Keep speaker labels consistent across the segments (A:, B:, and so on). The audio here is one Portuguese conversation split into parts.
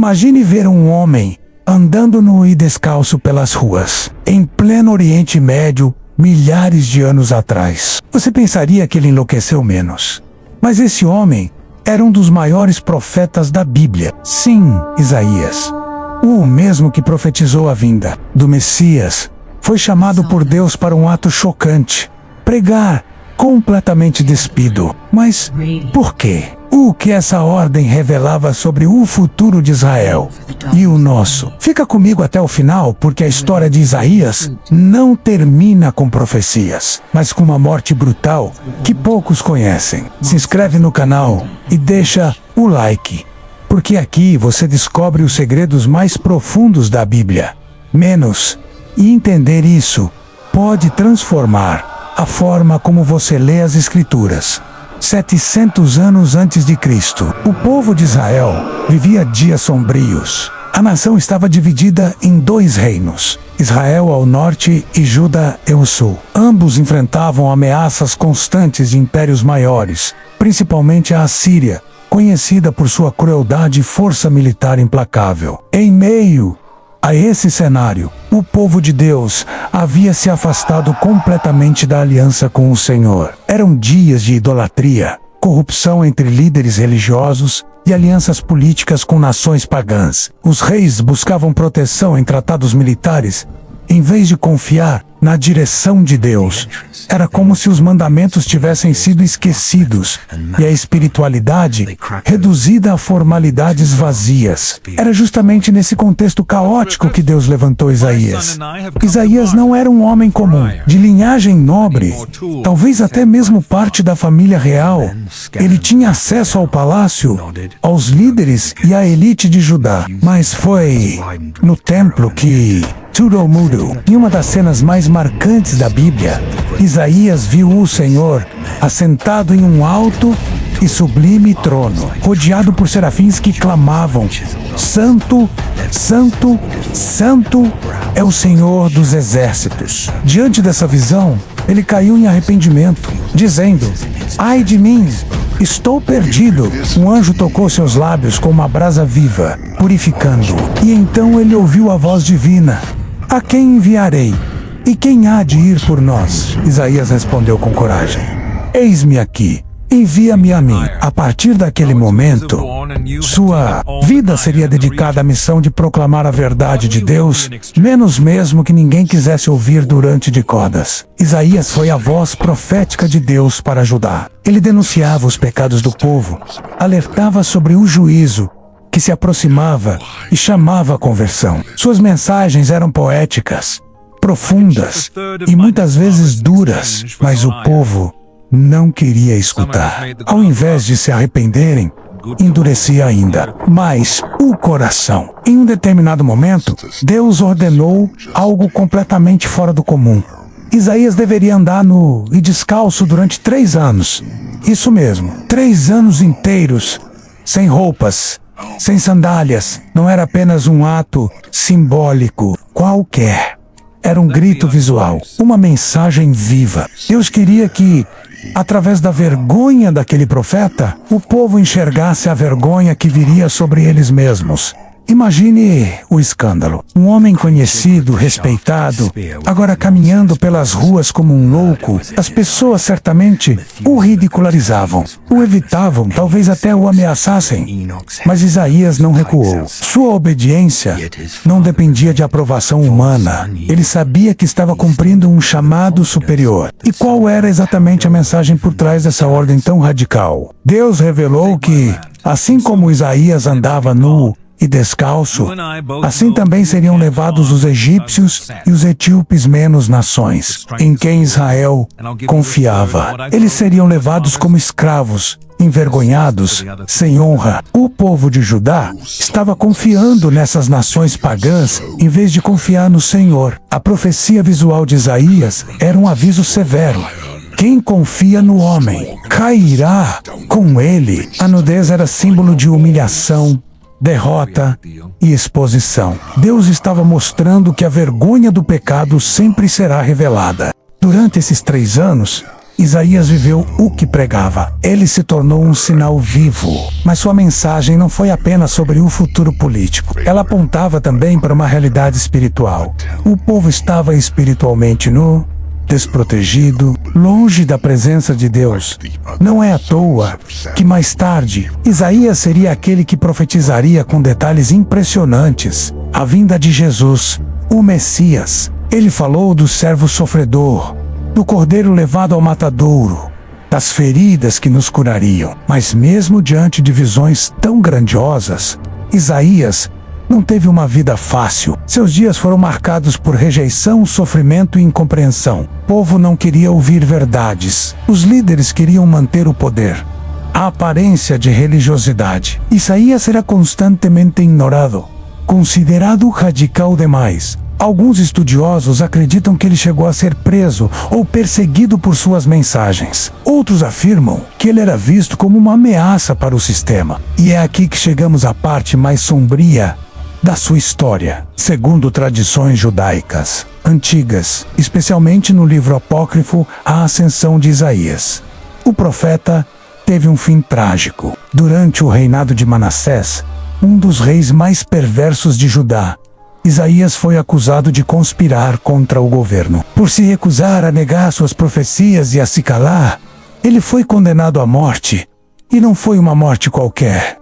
A: Imagine ver um homem andando nu e descalço pelas ruas, em pleno Oriente Médio, milhares de anos atrás. Você pensaria que ele enlouqueceu menos. Mas esse homem era um dos maiores profetas da Bíblia. Sim, Isaías. O mesmo que profetizou a vinda do Messias, foi chamado por Deus para um ato chocante: pregar completamente despido. Mas por quê? O que essa ordem revelava sobre o futuro de Israel e o nosso? Fica comigo até o final, porque a história de Isaías não termina com profecias, mas com uma morte brutal que poucos conhecem. Se inscreve no canal e deixa o like, porque aqui você descobre os segredos mais profundos da Bíblia. E entender isso pode transformar a forma como você lê as Escrituras. 700 anos antes de Cristo, o povo de Israel vivia dias sombrios. A nação estava dividida em dois reinos, Israel ao norte e Judá ao sul. Ambos enfrentavam ameaças constantes de impérios maiores, principalmente a Assíria, conhecida por sua crueldade e força militar implacável. Em meio a esse cenário, o povo de Deus havia se afastado completamente da aliança com o Senhor. Eram dias de idolatria, corrupção entre líderes religiosos e alianças políticas com nações pagãs. Os reis buscavam proteção em tratados militares, em vez de confiar na direção de Deus. Era como se os mandamentos tivessem sido esquecidos e a espiritualidade reduzida a formalidades vazias. Era justamente nesse contexto caótico que Deus levantou Isaías. Isaías não era um homem comum, de linhagem nobre, talvez até mesmo parte da família real. Ele tinha acesso ao palácio, aos líderes e à elite de Judá. Mas foi no templo que tudo mudou. Em uma das cenas mais marcantes da Bíblia, Isaías viu o Senhor assentado em um alto e sublime trono, rodeado por serafins que clamavam: Santo, Santo, Santo é o Senhor dos exércitos. Diante dessa visão, ele caiu em arrependimento, dizendo: ai de mim, estou perdido. Um anjo tocou seus lábios com uma brasa viva, purificando-o. E então ele ouviu a voz divina: a quem enviarei? E quem há de ir por nós? Isaías respondeu com coragem: eis-me aqui, envia-me a mim. A partir daquele momento, sua vida seria dedicada à missão de proclamar a verdade de Deus, menos mesmo que ninguém quisesse ouvir durante décadas. Isaías foi a voz profética de Deus para Judá. Ele denunciava os pecados do povo, alertava sobre o juízo que se aproximava e chamava a conversão. Suas mensagens eram poéticas, profundas e muitas vezes duras, mas o povo não queria escutar. Ao invés de se arrependerem, endurecia ainda mais o coração. Em um determinado momento, Deus ordenou algo completamente fora do comum. Isaías deveria andar nu e descalço durante 3 anos. Isso mesmo, 3 anos inteiros, sem roupas, sem sandálias. Não era apenas um ato simbólico qualquer. Era um grito visual, uma mensagem viva. Deus queria que, através da vergonha daquele profeta, o povo enxergasse a vergonha que viria sobre eles mesmos. Imagine o escândalo. Um homem conhecido, respeitado, agora caminhando pelas ruas como um louco. As pessoas certamente o ridicularizavam, o evitavam, talvez até o ameaçassem. Mas Isaías não recuou. Sua obediência não dependia de aprovação humana. Ele sabia que estava cumprindo um chamado superior. E qual era exatamente a mensagem por trás dessa ordem tão radical? Deus revelou que, assim como Isaías andava nu e descalço, assim também seriam levados os egípcios e os etíopes, menos nações, em quem Israel confiava. Eles seriam levados como escravos, envergonhados, sem honra. O povo de Judá estava confiando nessas nações pagãs em vez de confiar no Senhor. A profecia visual de Isaías era um aviso severo. Quem confia no homem cairá com ele. A nudez era símbolo de humilhação, derrota e exposição. Deus estava mostrando que a vergonha do pecado sempre será revelada. Durante esses 3 anos, Isaías viveu o que pregava. Ele se tornou um sinal vivo. Mas sua mensagem não foi apenas sobre o futuro político. Ela apontava também para uma realidade espiritual. O povo estava espiritualmente nu, desprotegido, longe da presença de Deus. Não é à toa que mais tarde, Isaías seria aquele que profetizaria com detalhes impressionantes a vinda de Jesus, o Messias. Ele falou do servo sofredor, do cordeiro levado ao matadouro, das feridas que nos curariam. Mas mesmo diante de visões tão grandiosas, Isaías não teve uma vida fácil. Seus dias foram marcados por rejeição, sofrimento e incompreensão. O povo não queria ouvir verdades. Os líderes queriam manter o poder, a aparência de religiosidade. Isaías era constantemente ignorado, considerado radical demais. Alguns estudiosos acreditam que ele chegou a ser preso ou perseguido por suas mensagens. Outros afirmam que ele era visto como uma ameaça para o sistema. E é aqui que chegamos à parte mais sombria da sua história. Segundo tradições judaicas antigas, especialmente no livro apócrifo A Ascensão de Isaías, o profeta teve um fim trágico. Durante o reinado de Manassés, um dos reis mais perversos de Judá, Isaías foi acusado de conspirar contra o governo. Por se recusar a negar suas profecias e a se calar, ele foi condenado à morte. E não foi uma morte qualquer.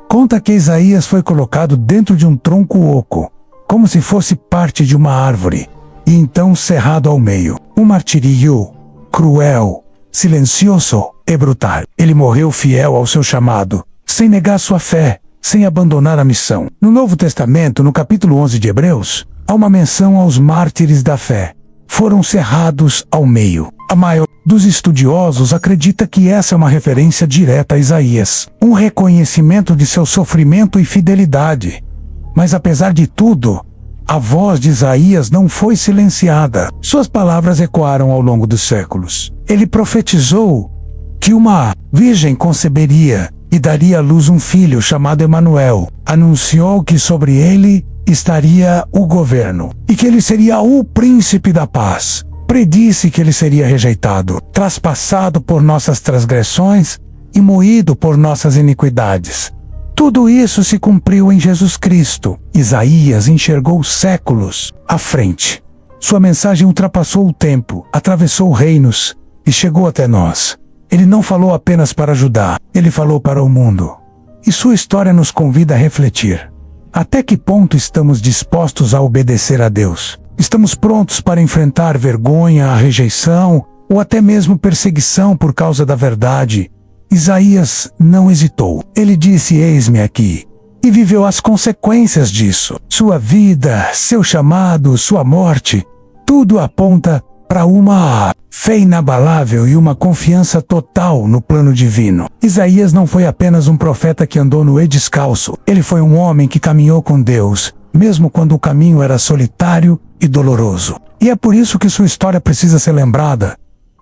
A: Conta que Isaías foi colocado dentro de um tronco oco, como se fosse parte de uma árvore, e então cerrado ao meio. Um martírio cruel, silencioso e brutal. Ele morreu fiel ao seu chamado, sem negar sua fé, sem abandonar a missão. No Novo Testamento, no capítulo 11 de Hebreus, há uma menção aos mártires da fé. Foram cerrados ao meio. A maioria dos estudiosos acredita que essa é uma referência direta a Isaías, um reconhecimento de seu sofrimento e fidelidade. Mas apesar de tudo, a voz de Isaías não foi silenciada. Suas palavras ecoaram ao longo dos séculos. Ele profetizou que uma virgem conceberia e daria à luz um filho chamado Emanuel. Anunciou que sobre ele estaria o governo e que ele seria o príncipe da paz. Predisse que ele seria rejeitado, traspassado por nossas transgressões e moído por nossas iniquidades. Tudo isso se cumpriu em Jesus Cristo. Isaías enxergou séculos à frente. Sua mensagem ultrapassou o tempo, atravessou reinos e chegou até nós. Ele não falou apenas para Judá, ele falou para o mundo. E sua história nos convida a refletir. Até que ponto estamos dispostos a obedecer a Deus? Estamos prontos para enfrentar vergonha, a rejeição ou até mesmo perseguição por causa da verdade? Isaías não hesitou. Ele disse: "Eis-me aqui", e viveu as consequências disso. Sua vida, seu chamado, sua morte, tudo aponta para uma fé inabalável e uma confiança total no plano divino. Isaías não foi apenas um profeta que andou no descalço. Ele foi um homem que caminhou com Deus, mesmo quando o caminho era solitário e doloroso. E é por isso que sua história precisa ser lembrada.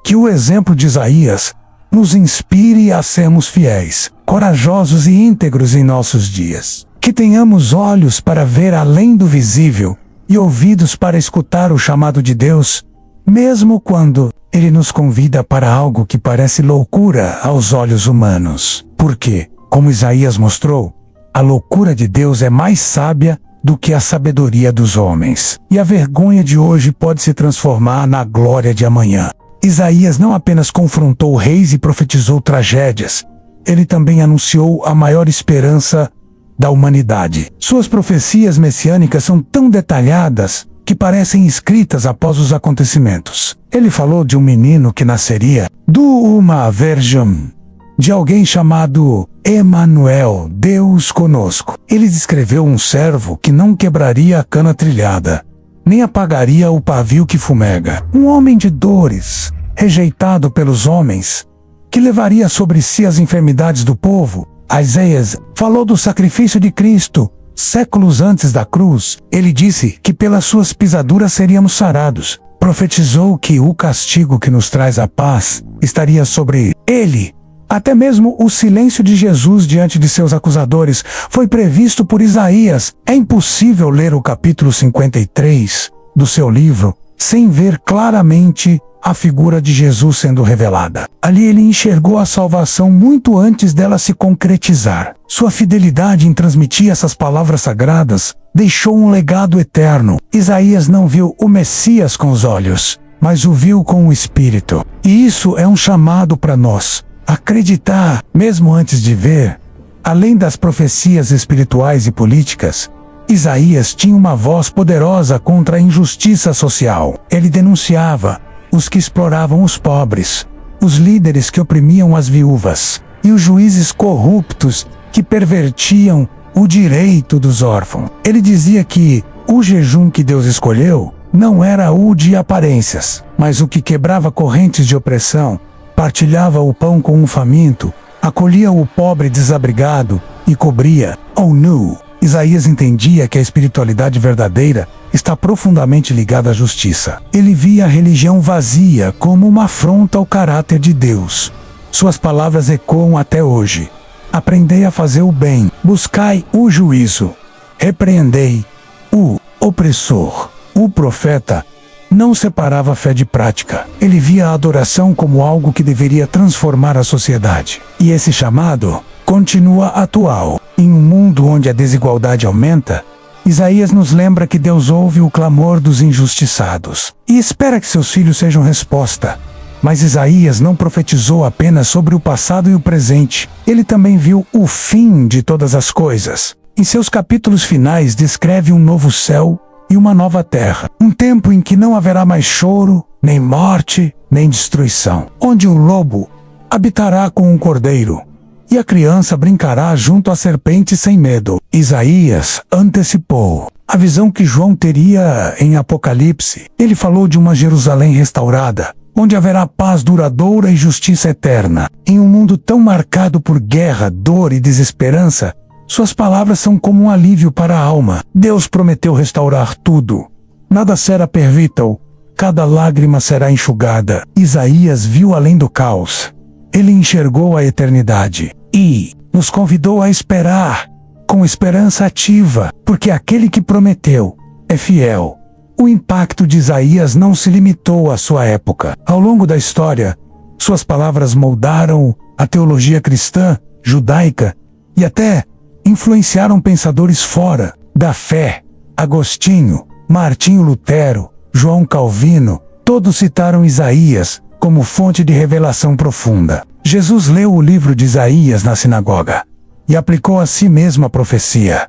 A: Que o exemplo de Isaías nos inspire a sermos fiéis, corajosos e íntegros em nossos dias. Que tenhamos olhos para ver além do visível e ouvidos para escutar o chamado de Deus, mesmo quando Ele nos convida para algo que parece loucura aos olhos humanos. Porque, como Isaías mostrou, a loucura de Deus é mais sábia do que a sabedoria dos homens. E a vergonha de hoje pode se transformar na glória de amanhã. Isaías não apenas confrontou reis e profetizou tragédias, ele também anunciou a maior esperança da humanidade. Suas profecias messiânicas são tão detalhadas que parecem escritas após os acontecimentos. Ele falou de um menino que nasceria de uma virgem, de alguém chamado Emanuel, Deus conosco. Ele descreveu um servo que não quebraria a cana trilhada, nem apagaria o pavio que fumega. Um homem de dores, rejeitado pelos homens, que levaria sobre si as enfermidades do povo. Isaías falou do sacrifício de Cristo. Séculos antes da cruz, ele disse que pelas suas pisaduras seríamos sarados. Profetizou que o castigo que nos traz a paz estaria sobre ele. Até mesmo o silêncio de Jesus diante de seus acusadores foi previsto por Isaías. É impossível ler o capítulo 53 do seu livro sem ver claramente a figura de Jesus sendo revelada. Ali ele enxergou a salvação muito antes dela se concretizar. Sua fidelidade em transmitir essas palavras sagradas deixou um legado eterno. Isaías não viu o Messias com os olhos, mas o viu com o Espírito. E isso é um chamado para nós. Acreditar, mesmo antes de ver. Além das profecias espirituais e políticas, Isaías tinha uma voz poderosa contra a injustiça social. Ele denunciava os que exploravam os pobres, os líderes que oprimiam as viúvas, e os juízes corruptos que pervertiam o direito dos órfãos. Ele dizia que o jejum que Deus escolheu não era o de aparências, mas o que quebrava correntes de opressão, partilhava o pão com o faminto, acolhia o pobre desabrigado e cobria o nu. Isaías entendia que a espiritualidade verdadeira está profundamente ligada à justiça. Ele via a religião vazia como uma afronta ao caráter de Deus. Suas palavras ecoam até hoje. Aprendei a fazer o bem, buscai o juízo, repreendei o opressor. O profeta não separava fé de prática. Ele via a adoração como algo que deveria transformar a sociedade. E esse chamado continua atual. Em um mundo onde a desigualdade aumenta, Isaías nos lembra que Deus ouve o clamor dos injustiçados e espera que seus filhos sejam resposta. Mas Isaías não profetizou apenas sobre o passado e o presente. Ele também viu o fim de todas as coisas. Em seus capítulos finais descreve um novo céu e uma nova terra. Um tempo em que não haverá mais choro, nem morte, nem destruição. Onde o lobo habitará com o cordeiro e a criança brincará junto à serpente sem medo. Isaías antecipou a visão que João teria em Apocalipse. Ele falou de uma Jerusalém restaurada, onde haverá paz duradoura e justiça eterna. Em um mundo tão marcado por guerra, dor e desesperança, suas palavras são como um alívio para a alma. Deus prometeu restaurar tudo. Nada será pervital, cada lágrima será enxugada. Isaías viu além do caos. Ele enxergou a eternidade e nos convidou a esperar, com esperança ativa, porque aquele que prometeu é fiel. O impacto de Isaías não se limitou à sua época. Ao longo da história, suas palavras moldaram a teologia cristã, judaica e até influenciaram pensadores fora da fé. Agostinho, Martinho Lutero, João Calvino, todos citaram Isaías como fonte de revelação profunda. Jesus leu o livro de Isaías na sinagoga e aplicou a si mesmo a profecia.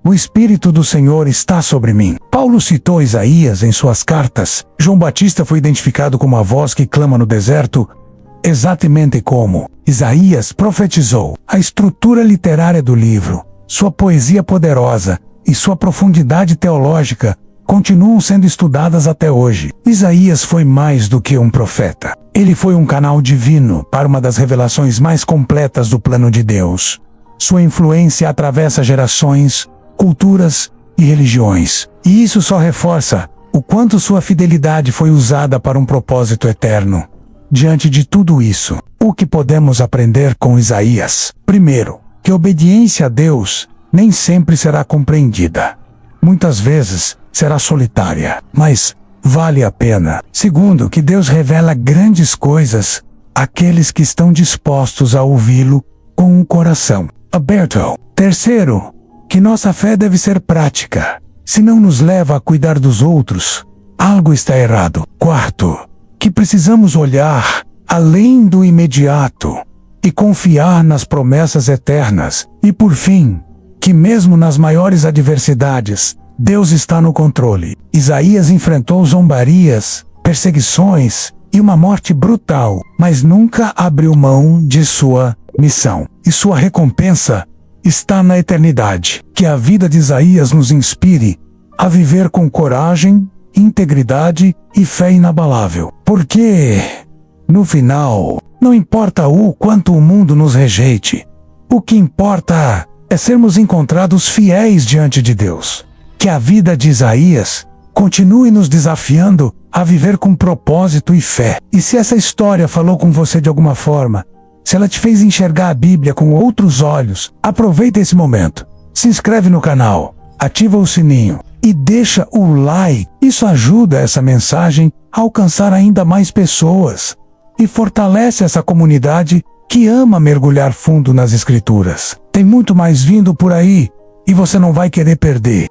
A: O Espírito do Senhor está sobre mim. Paulo citou Isaías em suas cartas. João Batista foi identificado como a voz que clama no deserto, exatamente como Isaías profetizou. A estrutura literária do livro, sua poesia poderosa e sua profundidade teológica continuam sendo estudadas até hoje. Isaías foi mais do que um profeta. Ele foi um canal divino para uma das revelações mais completas do plano de Deus. Sua influência atravessa gerações, culturas e religiões. E isso só reforça o quanto sua fidelidade foi usada para um propósito eterno. Diante de tudo isso, o que podemos aprender com Isaías? Primeiro, que obediência a Deus nem sempre será compreendida. Muitas vezes será solitária, mas vale a pena. Segundo, que Deus revela grandes coisas àqueles que estão dispostos a ouvi-lo com um coração aberto. Terceiro, que nossa fé deve ser prática. Se não nos leva a cuidar dos outros, algo está errado. Quarto, que precisamos olhar além do imediato e confiar nas promessas eternas. E por fim, que mesmo nas maiores adversidades, Deus está no controle. Isaías enfrentou zombarias, perseguições e uma morte brutal, mas nunca abriu mão de sua missão. E sua recompensa está na eternidade. Que a vida de Isaías nos inspire a viver com coragem, integridade e fé inabalável. Porque, no final, não importa o quanto o mundo nos rejeite, o que importa é sermos encontrados fiéis diante de Deus. Que a vida de Isaías continue nos desafiando a viver com propósito e fé. E se essa história falou com você de alguma forma, se ela te fez enxergar a Bíblia com outros olhos, aproveita esse momento. Se inscreve no canal, ativa o sininho e deixa o like. Isso ajuda essa mensagem a alcançar ainda mais pessoas e fortalece essa comunidade que ama mergulhar fundo nas escrituras. Tem muito mais vindo por aí e você não vai querer perder.